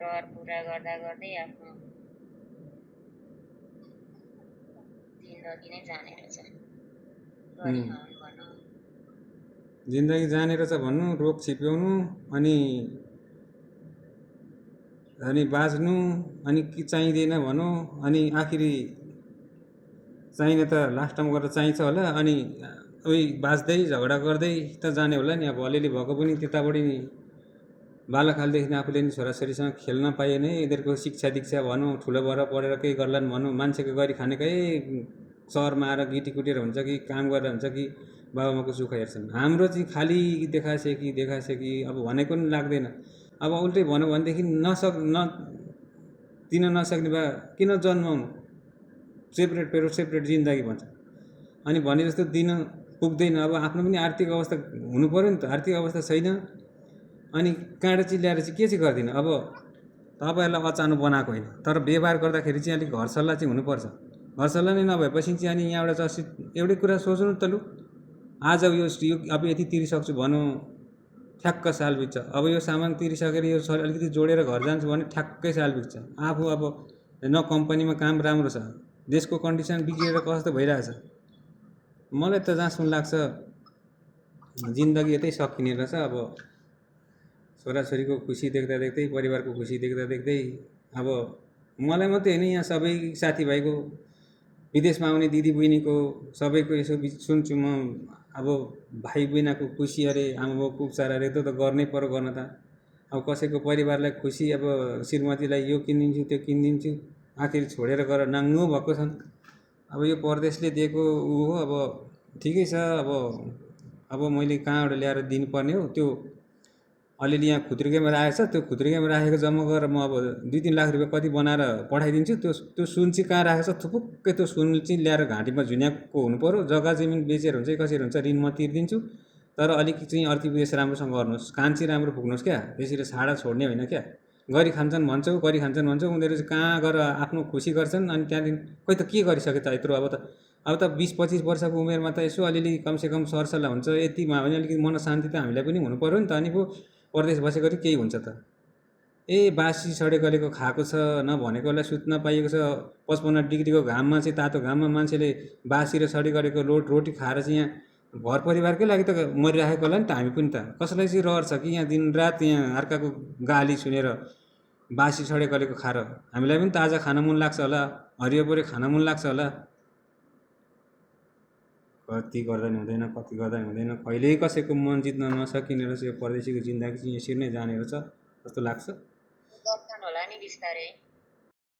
रहर पुरा गर्दा गर्दै आफ्नो जिन्दगी नै जाने रहेछ। गरी खाउन् भनौँ। जिन्दगी जाने रहेछ भन्नु, रोग छिप्याउनु, अनि बाँच्नु, अनि कि चाहिँदैन भनौँ, अनि आखिरी चाहिने त लास्टमा गएर चाहिन्छ होला, अनि उही बाँच्दै झगडा गर्दै त जाने होला नि। अब अलिअलि भएको पनि त्यतापट्टि नि बालकालदेखि आफूले नि छोराछोरीसँग खेल्न पाए नै यिनीहरूको शिक्षा दीक्षा भनौँ, ठुलो भएर पढेर केही गर्लान् भनौँ, मान्छेको गरी खानेकै सहरमा आएर गिटी कुटेर हुन्छ कि काम गरेर हुन्छ कि बाबामाको सुख हेर्छन्। हाम्रो चाहिँ खालि देखासेकी अब भनेको नि लाग्दैन। अब उल्टै भनौँ भनेदेखि दिन नसक्ने भए किन जन्माउनु, सेपरेट जिन्दगी भन्छ। अनि भने जस्तो दिन पुग्दैन। अब आफ्नो पनि आर्थिक अवस्था हुनु पऱ्यो नि त। आर्थिक अवस्था छैन, अनि काँडा चिल्ल्याएर चाहिँ के चाहिँ गर्दिनँ। अब तपाईँहरूलाई अचानो बनाएको होइन, तर व्यवहार गर्दाखेरि चाहिँ अलिक घर सल्लाह चाहिँ हुनुपर्छ। घर सल्लाह नै नभएपछि चाहिँ अनि यहाँबाट चाहिँ एउटै कुरा सोच्नु त लु, आज यो अब यति तिरिसक्छु भनौँ, ठ्याक्क साल बित्छ। अब यो सामान तिरिसकेर यो अलिकति जोडेर घर जान्छु भने ठ्याक्कै साल बित्छ। आफू अब न कम्पनीमा काम राम्रो छ, देशको कन्डिसन बिग्रिएर कस्तो भइरहेछ। मलाई त जहाँसम्म लाग्छ जिन्दगी यतै सकिने रहेछ। अब छोराछोरीको खुसी देख्दा देख्दै, परिवारको खुसी देख्दा देख्दै, अब मलाई मात्रै होइन, यहाँ सबै साथीभाइको, विदेशमा आउने दिदीबहिनीको सबैको यसो सुन्छु म। अब भाइ बहिनीको खुसी अरे, आमाबाउको उपचार अरे, त्यो त गर्नै पर्यो गर्न त। अब कसैको परिवारलाई खुसी, अब श्रीमतीलाई यो किनिदिन्छु त्यो किनिदिन्छु, आखिर छोडेर गएर नाङ्गो भएको छन्। अब यो परदेशले दिएको ऊ हो। अब ठिकै छ। अब मैले कहाँबाट ल्याएर दिनुपर्ने हो, त्यो अलिअलि यहाँ खुत्रुकेमा राखेको छ। त्यो खुत्रुकेमा राखेको जम्मा गरेर म अब 2-3 लाख रुपियाँ कति बनाएर पठाइदिन्छु। त्यो सुन चाहिँ कहाँ राखेको छ, थुपुक्कै त्यो सुन चाहिँ ल्याएर घाँटीमा झुन्याएको हुनु पऱ्यो। जग्गा जमिन बेचेर हुन्छ कि कसरी हुन्छ, ऋण म तिर्दिन्छु, तर अलिक चाहिँ अर्थविवेश राम्रोसँग गर्नुहोस्, कान चाहिँ राम्रो फुक्नुहोस् क्या। त्यसरी छाडा छोड्ने होइन क्या। गरी खान्छन् भन्छौ, उनीहरू चाहिँ कहाँ गएर आफ्नो खुसी गर्छन्। अनि त्यहाँदेखि खोइ त के गरिसके त यत्रो। अब त 20-25 वर्षको उमेरमा त यसो अलिअलि कमसेकम सरसल्लाह हुन्छ। यतिमा भने अलिकति मनशान्ति त हामीलाई पनि हुनु पऱ्यो नि त। अनि पो परदेश बसेको चाहिँ केही हुन्छ त। बासी सडेगलेको खाएको छ, नभनेकोलाई सुत्न पाइएको छ। 55 डिग्रीको घाममा चाहिँ, तातो घाममा मान्छेले बासी र सडेगलेको रोटी खाएर चाहिँ यहाँ घर परिवारकै लागि त मरिराखेको होला नि त हामी पनि त। कसैलाई चाहिँ रहर छ कि यहाँ दिनरात यहाँ अर्काको गाली सुनेर बासी सडेगलेको खाएर। हामीलाई पनि ताजा खान मन लाग्छ होला, हरियो परियो खान मन लाग्छ होला। कति गर्दा नि हुँदैन, कहिल्यै कसैको मन जित्न नसकिने रहेछ। यो परदेशीको जिन्दगी चाहिँ यसरी नै जाने रहेछ जस्तो लाग्छ। गर्छन् होला नि बिस्तारै।